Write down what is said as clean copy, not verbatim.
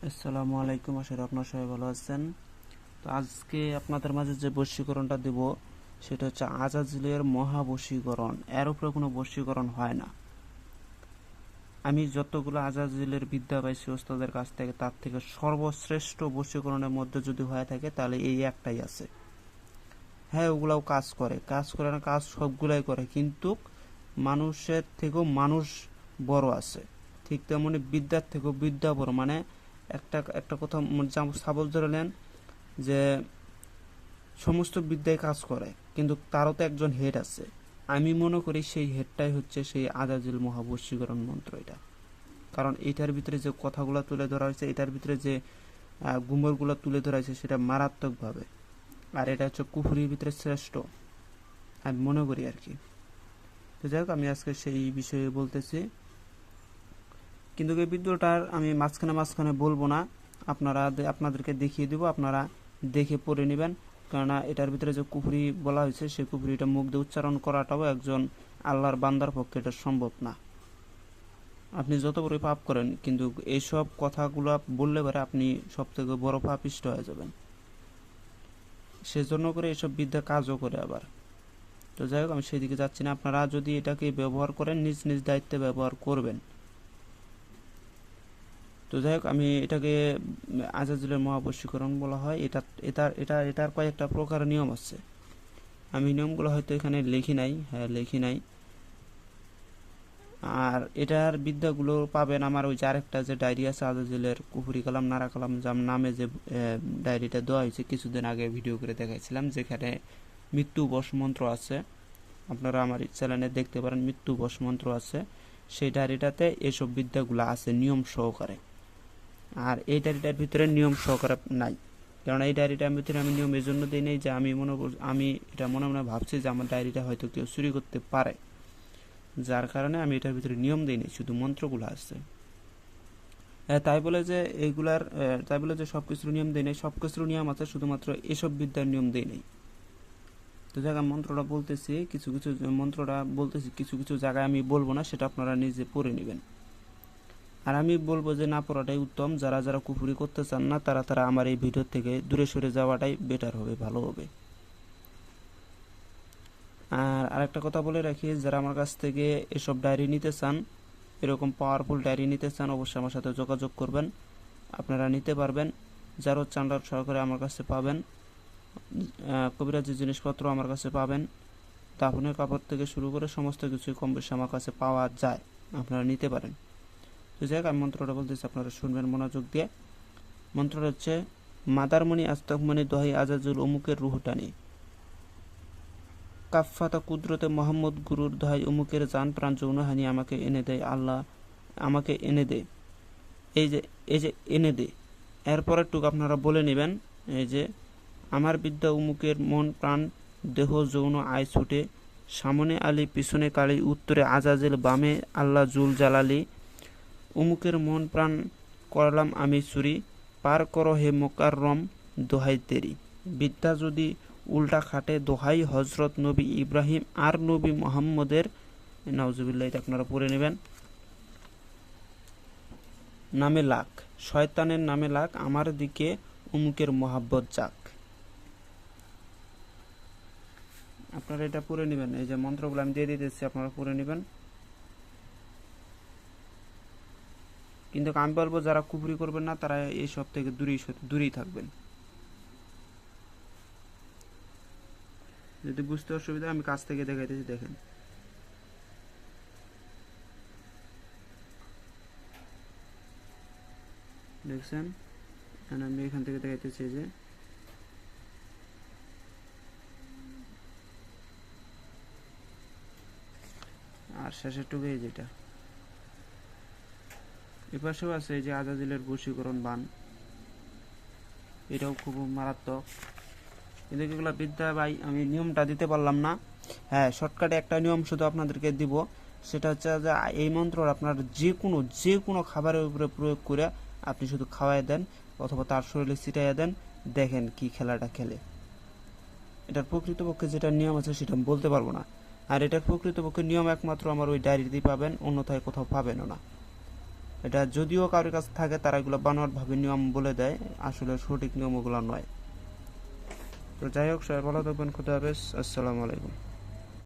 আসসালামু আলাইকুম, আশা করি আপনারা সবাই ভালো আছেন। তো আজকে আপনাদের মাঝে যে বশীকরণটা দেব সেটা হচ্ছে আজাজিলের মহাবশীকরণ। এর উপরে কোনো বশীকরণ হয় না। আমি যতগুলো আজাজিলের বিদ্যা পাইছি ওস্তাদের কাছ থেকে, তার থেকে সর্বশ্রেষ্ঠ বশীকরণের মধ্যে যদি হয়ে থাকে তাহলে এই একটাই আছে। হ্যাঁ, ওগুলাও কাজ করে না, কাজ সবগুলাই করে, কিন্তু মানুষের থেকেও মানুষ বড় আছে। ঠিক তেমনি বিদ্যার থেকেও বিদ্যা বড়। মানে একটা একটা কথা সাবল ধরে নেন যে সমস্ত বিদ্যায় কাজ করে, কিন্তু তারও তো একজন হেড আছে। আমি মনে করি সেই হেডটাই হচ্ছে সেই আজাজিল মহাবশীকরণ মন্ত্র। এটা কারণ এটার ভিতরে যে কথাগুলো তুলে ধরা হয়েছে, এটার ভিতরে যে গুমরগুলো তুলে ধরা হয়েছে সেটা মারাত্মকভাবে। আর এটা হচ্ছে কুফরির ভিতরে শ্রেষ্ঠ, আমি মনে করি আর কি। তো যাই হোক, আমি আজকে সেই বিষয়ে বলতেছি, কিন্তু এই ভিডিওটার আমি মাঝখানে মাঝখানে বলবো না। আপনাদেরকে দেখিয়ে দিব, আপনারা দেখে পড়ে নেবেন। কেননা এটার ভিতরে যে কুফরি বলা হয়েছে সেই কুফরিটা মুখ দিয়ে উচ্চারণ করাটাও একজন আল্লাহর বান্দার পক্ষে এটা সম্ভব না। আপনি যত বড় পাপ করেন, কিন্তু এইসব কথাগুলো বললে পরে আপনি সব থেকে বড় পাপিষ্ট হয়ে যাবেন। সেজন্য করে এসব বিদ্যা কাজও করে আবার। তো যাই হোক, আমি সেদিকে যাচ্ছি না। আপনারা যদি এটাকে ব্যবহার করেন, নিজ নিজ দায়িত্বে ব্যবহার করবেন। তো যাই হোক, আমি এটাকে আজাজিলের মহাবশীকরণ বলা হয়। এটার কয়েকটা প্রকার নিয়ম আছে। আমি নিয়মগুলো হয়তো এখানে লিখি নাই, হ্যাঁ লিখি নাই। আর এটার বিদ্যাগুলো পাবেন আমার ওই যে আরেকটা যে ডায়েরি আছে আজাজিলের কুফরি কালাম নারা কালাম জাম নামে, যে ডায়েরিটা দেওয়া হয়েছে কিছুদিন আগে ভিডিও করে দেখাইছিলাম, যেখানে মৃত্যু বশ মন্ত্র আছে। আপনারা আমার চ্যানেলে দেখতে পারেন, মৃত্যু বশ মন্ত্র আছে। সেই ডায়েরিটাতে এসব বিদ্যাগুলো আছে নিয়ম সহকারে। আর এই ডায়েরিটার ভিতরে নিয়ম সহকারে নাই। কারণ এই ডায়েরিটার ভিতরে আমি নিয়ম এই জন্য দিই নাই যে আমি এটা মনে মনে ভাবছি যে আমার ডায়েরিটা হয়তো কেউ চুরি করতে পারে, যার কারণে আমি এটার ভিতরে নিয়ম দিই নাই, শুধু মন্ত্রগুলো আছে। তাই বলে যে সব কিছুর নিয়ম দিই নাই, সব কিছুর নিয়ম আছে, শুধুমাত্র এসব বিদ্যার নিয়ম দিই নাই। তো জায়গায় মন্ত্রটা বলতেছি, কিছু কিছু জায়গায় আমি বলবো না, সেটা আপনারা নিজে পড়ে নেবেন। আর আমি বলবো যে না পড়াটাই উত্তম। যারা যারা কুফরি করতে চান না, তারা আমার এই ভিডিও থেকে দূরে সরে যাওয়াটাই বেটার হবে, ভালো হবে। আর আরেকটা কথা বলে রাখি, যারা আমার কাছ থেকে এসব ডায়েরি নিতে চান, এরকম পাওয়ারফুল ডায়েরি নিতে চান, অবশ্যই আমার সাথে যোগাযোগ করবেন, আপনারা নিতে পারবেন। যারও চান্ডার সহকারে আমার কাছে পাবেন। কবিরাজি জিনিসপত্র আমার কাছে পাবেন। দাফনের কাপড় থেকে শুরু করে সমস্ত কিছুই কম বেশি আমার কাছে পাওয়া যায়, আপনারা নিতে পারেন। তো যাই হোক, আমি মন্ত্রটা বলতেছি, আপনারা শুনবেন মনোযোগ দিয়ে। মন্ত্রটা হচ্ছে মাদারমণি আস্তকমণি দোহাই আজাজুল অমুকের রুহটানি, কাফফাতা কুদরতে মোহাম্মদ গুরুর দোহাই অমুকের জান প্রাণ যৌনহানি আমাকে এনে দেয় আল্লাহ, আমাকে এনে দে। এই যে এনে দে, এরপরের টুক আপনারা বলে নেবেন। এই যে আমার বিদ্যা উমুকের মন প্রাণ দেহ যৌন আয় ছুটে, সামনে আলী পিছনে কালী উত্তরে আজাজেল বামে আল্লাহ জুল জালালি, উমুকের মন প্রাণ করলাম আমি চুরি, পার করো হে মোকাররম দোহাই তেরি। বিদ্যা যদি উল্টা খাটে দোহাই হজরত নবী ইব্রাহিম আর নবী মোহাম্মদের, নাউজুবিল্লাহ, এটা আপনারা পড়ে নেবেন। নামে লাখ, শয়তানের নামে লাখ, আমার দিকে উমুকের মহাব্বত যাক। আপনারা এটা পড়ে নেবেন। এই যে মন্ত্রগুলো আমি দিয়ে দিতেছি, আপনারা পড়ে নেবেন। কিন্তু আমি বলবো যারা কুফরি করবেন না, তারা এই সব থেকে দূরেই থাকবেন। যদি বুঝতে অসুবিধা, আমি কাছ থেকে দেখাইতেছি, দেখেন। দেখছেন, আমি এখান থেকে দেখাইতেছি যে আর শেষের টুকুই যেটা এপাশেও আছে, এই যে আজাজিলের বশীকরণ বান, এটাও খুব মারাত্মক। কিন্তু এগুলো বিদ্যা ভাই আমি নিয়মটা দিতে পারলাম না। হ্যাঁ, শর্টকাটে একটা নিয়ম শুধু আপনাদেরকে দিব, সেটা হচ্ছে যে এই মন্ত্র আপনার যে কোনো খাবারের উপরে প্রয়োগ করে আপনি শুধু খাওয়াই দেন অথবা তার শরীরে ছিটাইয়া দেন, দেখেন কি খেলাটা খেলে। এটার প্রকৃতপক্ষে যেটা নিয়ম আছে সেটা আমি বলতে পারবো না। আর এটার প্রকৃতপক্ষে নিয়ম একমাত্র আমার ওই ডায়েরিতেই পাবেন, অন্যথায় কোথাও পাবেনও না। এটা যদিও কারোর কাছে থাকে তারা এগুলো বানোয়াট ভাবে নিয়ম বলে দেয়, আসলে সঠিক নিয়ম ওগুলো নয়। তো যাই হোক, সবাই ভালো থাকবেন, খুদা হাফেজ, আসসালামু আলাইকুম।